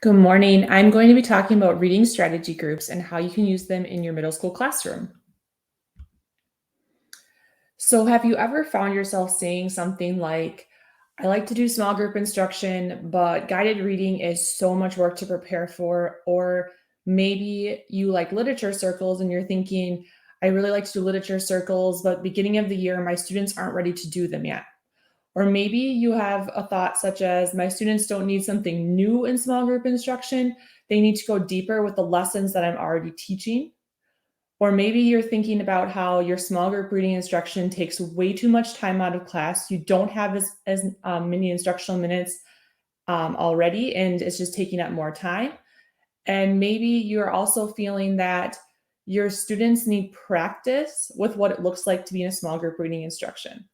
Good morning. I'm going to be talking about reading strategy groups and how you can use them in your middle school classroom. So, have you ever found yourself saying something like, I like to do small group instruction, but guided reading is so much work to prepare for? Or maybe you like literature circles and you're thinking, I really like to do literature circles, but beginning of the year, my students aren't ready to do them yet. Or maybe you have a thought such as, my students don't need something new in small group instruction. They need to go deeper with the lessons that I'm already teaching. Or maybe you're thinking about how your small group reading instruction takes way too much time out of class. You don't have as many instructional minutes already, and it's just taking up more time. And maybe you're also feeling that your students need practice with what it looks like to be in a small group reading instruction.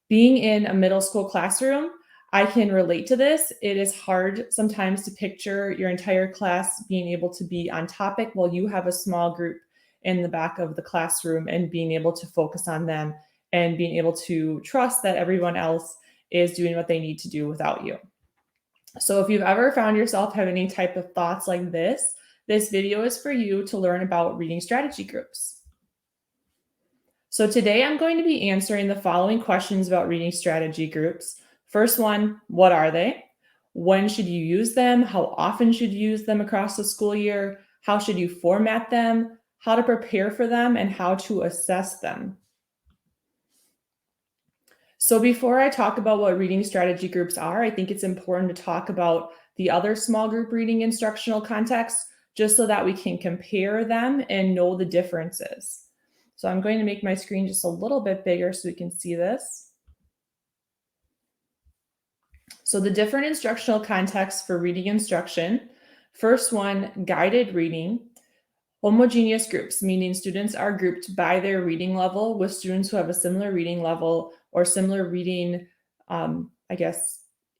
Being in a middle school classroom, I can relate to this. It is hard sometimes to picture your entire class being able to be on topic while you have a small group in the back of the classroom and being able to focus on them and being able to trust that everyone else is doing what they need to do without you. So if you've ever found yourself having any type of thoughts like this video is for you to learn about reading strategy groups. So today I'm going to be answering the following questions about reading strategy groups. First one, what are they? When should you use them? How often should you use them across the school year? How should you format them? How to prepare for them and how to assess them. So before I talk about what reading strategy groups are, I think it's important to talk about the other small group reading instructional contexts, just so that we can compare them and know the differences. So I'm going to make my screen just a little bit bigger so we can see this. So the different instructional contexts for reading instruction. First one, guided reading. Homogeneous groups, meaning students are grouped by their reading level with students who have a similar reading level or similar reading,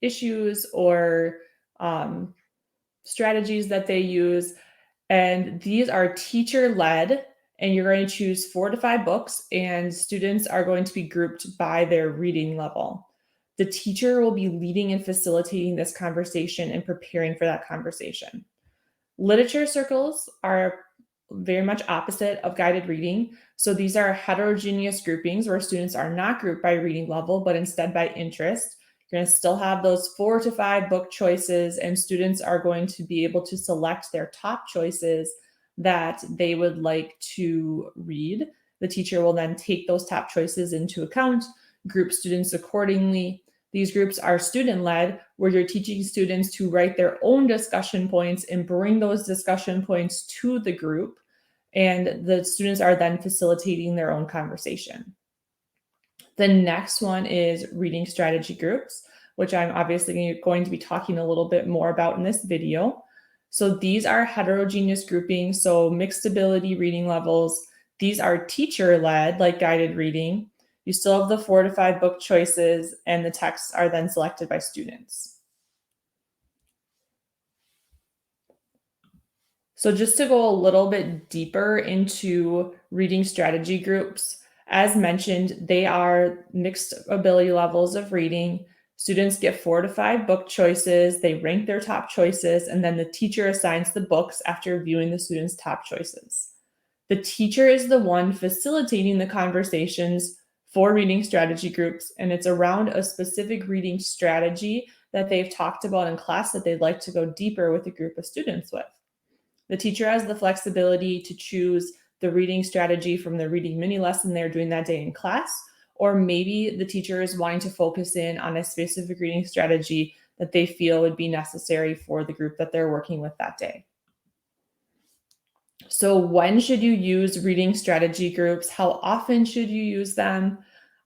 issues or strategies that they use. And these are teacher-led, and you're going to choose 4 to 5 books, and students are going to be grouped by their reading level. The teacher will be leading and facilitating this conversation and preparing for that conversation. Literature circles are very much opposite of guided reading. So these are heterogeneous groupings where students are not grouped by reading level, but instead by interest. You're going to still have those 4 to 5 book choices, and students are going to be able to select their top choices that they would like to read. The teacher will then take those top choices into account, group students accordingly. These groups are student-led, where you're teaching students to write their own discussion points and bring those discussion points to the group, and the students are then facilitating their own conversation. The next one is reading strategy groups, which I'm obviously going to be talking a little bit more about in this video. So these are heterogeneous groupings, so mixed ability reading levels. These are teacher-led, like guided reading. You still have the 4 to 5 book choices, and the texts are then selected by students. So just to go a little bit deeper into reading strategy groups, as mentioned, they are mixed ability levels of reading. Students get 4 to 5 book choices, they rank their top choices, and then the teacher assigns the books after viewing the students' top choices. The teacher is the one facilitating the conversations for reading strategy groups, and it's around a specific reading strategy that they've talked about in class that they'd like to go deeper with a group of students with. The teacher has the flexibility to choose the reading strategy from the reading mini lesson they're doing that day in class, or maybe the teacher is wanting to focus in on a specific reading strategy that they feel would be necessary for the group that they're working with that day. So when should you use reading strategy groups? How often should you use them?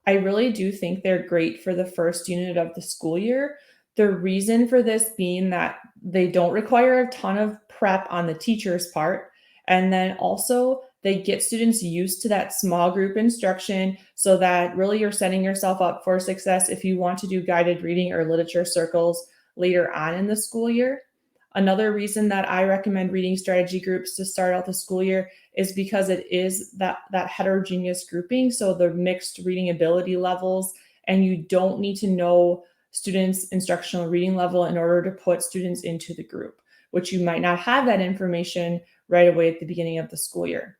I really do think they're great for the first unit of the school year. The reason for this being that they don't require a ton of prep on the teacher's part. And then also they get students used to that small group instruction so that really you're setting yourself up for success if you want to do guided reading or literature circles later on in the school year. Another reason that I recommend reading strategy groups to start out the school year is because it is that heterogeneous grouping, so the mixed reading ability levels, and you don't need to know students' instructional reading level in order to put students into the group. which you might not have that information right away at the beginning of the school year.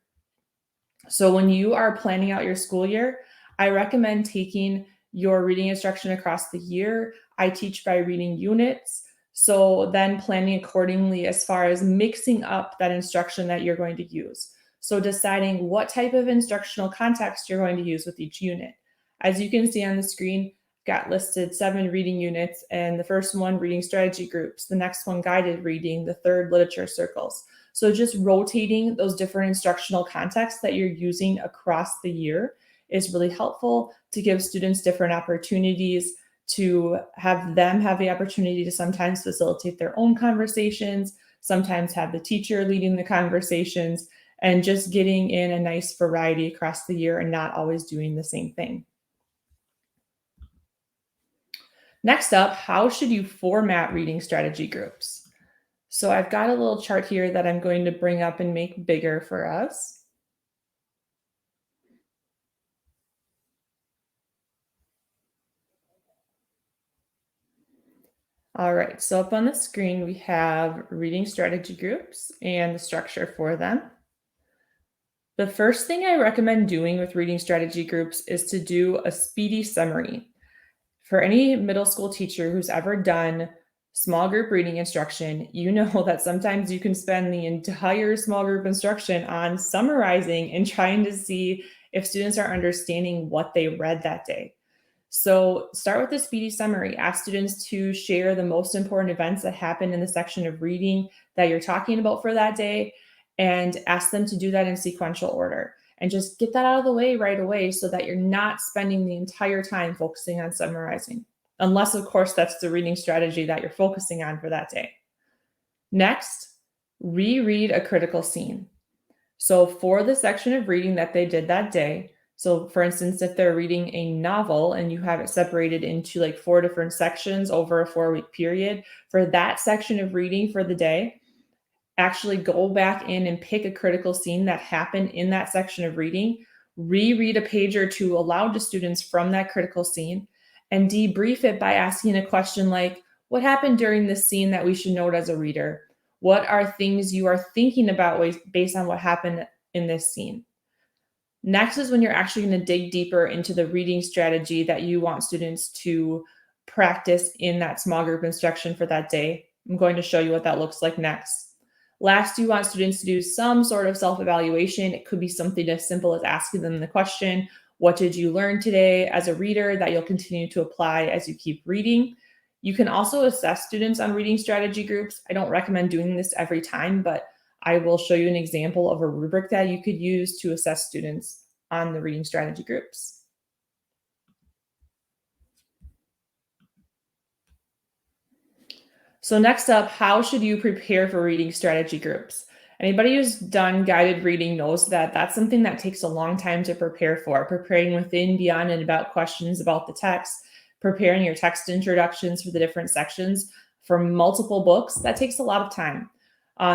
So when you are planning out your school year, I recommend taking your reading instruction across the year. I teach by reading units. So then planning accordingly as far as mixing up that instruction that you're going to use. So deciding what type of instructional context you're going to use with each unit. As you can see on the screen, got listed 7 reading units, and the first one reading strategy groups, the next one guided reading, the third literature circles. So just rotating those different instructional contexts that you're using across the year is really helpful to give students different opportunities, to have them have the opportunity to sometimes facilitate their own conversations, sometimes have the teacher leading the conversations, and just getting in a nice variety across the year and not always doing the same thing. Next up, how should you format reading strategy groups? So I've got a little chart here that I'm going to bring up and make bigger for us. All right, so up on the screen, we have reading strategy groups and the structure for them. The first thing I recommend doing with reading strategy groups is to do a speedy summary. For any middle school teacher who's ever done small group reading instruction, you know that sometimes you can spend the entire small group instruction on summarizing and trying to see if students are understanding what they read that day. So start with a speedy summary. Ask students to share the most important events that happened in the section of reading that you're talking about for that day, and ask them to do that in sequential order. And just get that out of the way right away so that you're not spending the entire time focusing on summarizing. Unless, of course, that's the reading strategy that you're focusing on for that day. Next, reread a critical scene. So for the section of reading that they did that day, so for instance, if they're reading a novel and you have it separated into like 4 different sections over a 4-week period, for that section of reading for the day, actually go back in and pick a critical scene that happened in that section of reading, reread a page or two aloud to students from that critical scene, and debrief it by asking a question like, what happened during this scene that we should note as a reader? What are things you are thinking about based on what happened in this scene? Next is when you're actually going to dig deeper into the reading strategy that you want students to practice in that small group instruction for that day. I'm going to show you what that looks like next. Last, you want students to do some sort of self-evaluation. It could be something as simple as asking them the question, what did you learn today as a reader that you'll continue to apply as you keep reading? You can also assess students on reading strategy groups. I don't recommend doing this every time, but I will show you an example of a rubric that you could use to assess students on the reading strategy groups. So next up, how should you prepare for reading strategy groups? Anybody who's done guided reading knows that that's something that takes a long time to prepare for, preparing within, beyond, and about questions about the text, preparing your text introductions for the different sections from multiple books. That takes a lot of time.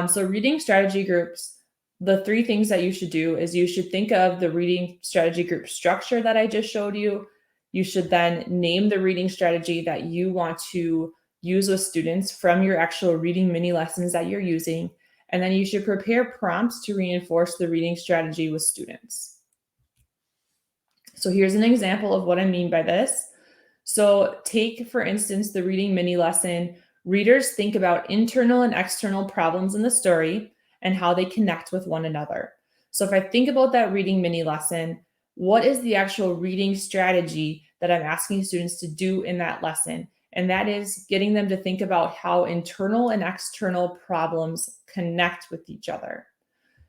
So reading strategy groups, the 3 things that you should do is you should think of the reading strategy group structure that I just showed you. You should then name the reading strategy that you want to use with students from your actual reading mini lessons that you're using. And then you should prepare prompts to reinforce the reading strategy with students. So here's an example of what I mean by this. So take, for instance, the reading mini lesson. Readers think about internal and external problems in the story and how they connect with one another. So if I think about that reading mini lesson, what is the actual reading strategy that I'm asking students to do in that lesson? And that is getting them to think about how internal and external problems connect with each other.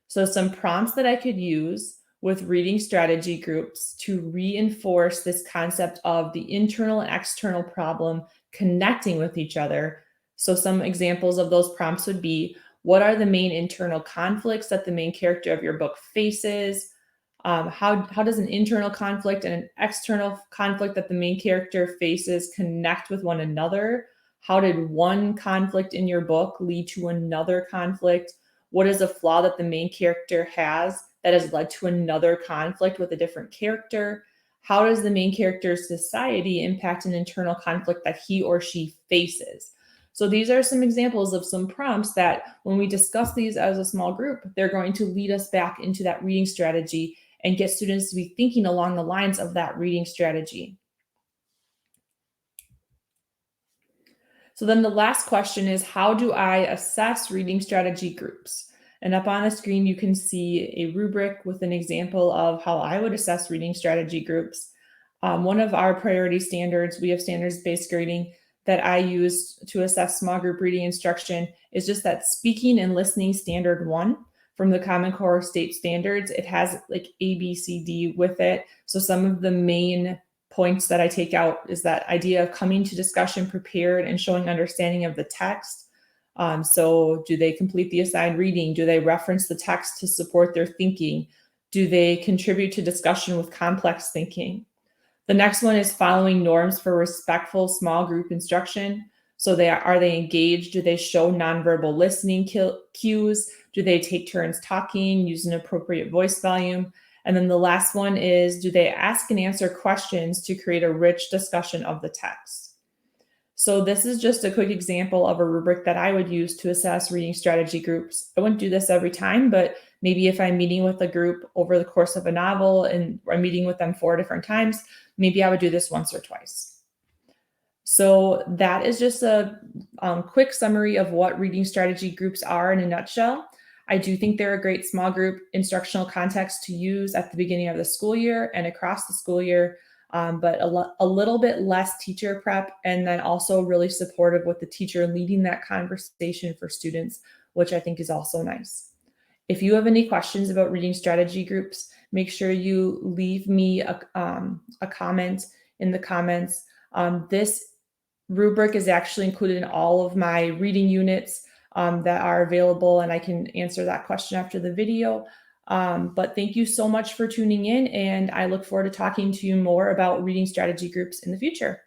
So some prompts that I could use with reading strategy groups to reinforce this concept of the internal and external problem connecting with each other. So some examples of those prompts would be, what are the main internal conflicts that the main character of your book faces? How does an internal conflict and an external conflict that the main character faces connect with one another? How did one conflict in your book lead to another conflict? What is a flaw that the main character has that has led to another conflict with a different character? How does the main character's society impact an internal conflict that he or she faces? So these are some examples of some prompts that when we discuss these as a small group, they're going to lead us back into that reading strategy and get students to be thinking along the lines of that reading strategy. So then the last question is, how do I assess reading strategy groups? And up on the screen, you can see a rubric with an example of how I would assess reading strategy groups. One of our priority standards, we have standards-based grading that I use to assess small group reading instruction, is just that speaking and listening standard one from the Common Core state standards. It has like A, B, C, D with it. So some of the main points that I take out is that idea of coming to discussion prepared and showing understanding of the text. So do they complete the assigned reading? Do they reference the text to support their thinking? Do they contribute to discussion with complex thinking? The next one is following norms for respectful small group instruction. So are they engaged? Do they show nonverbal listening cues? Do they take turns talking, use an appropriate voice volume? And then the last one is, do they ask and answer questions to create a rich discussion of the text? So this is just a quick example of a rubric that I would use to assess reading strategy groups. I wouldn't do this every time, but maybe if I'm meeting with a group over the course of a novel and I'm meeting with them 4 different times, maybe I would do this once or twice. So that is just a quick summary of what reading strategy groups are in a nutshell. I do think they're a great small group instructional context to use at the beginning of the school year and across the school year, but a little bit less teacher prep, and then also really supportive with the teacher leading that conversation for students, which I think is also nice. If you have any questions about reading strategy groups, make sure you leave me a comment in the comments. This rubric is actually included in all of my reading units that are available, and I can answer that question after the video. But thank you so much for tuning in, and I look forward to talking to you more about reading strategy groups in the future.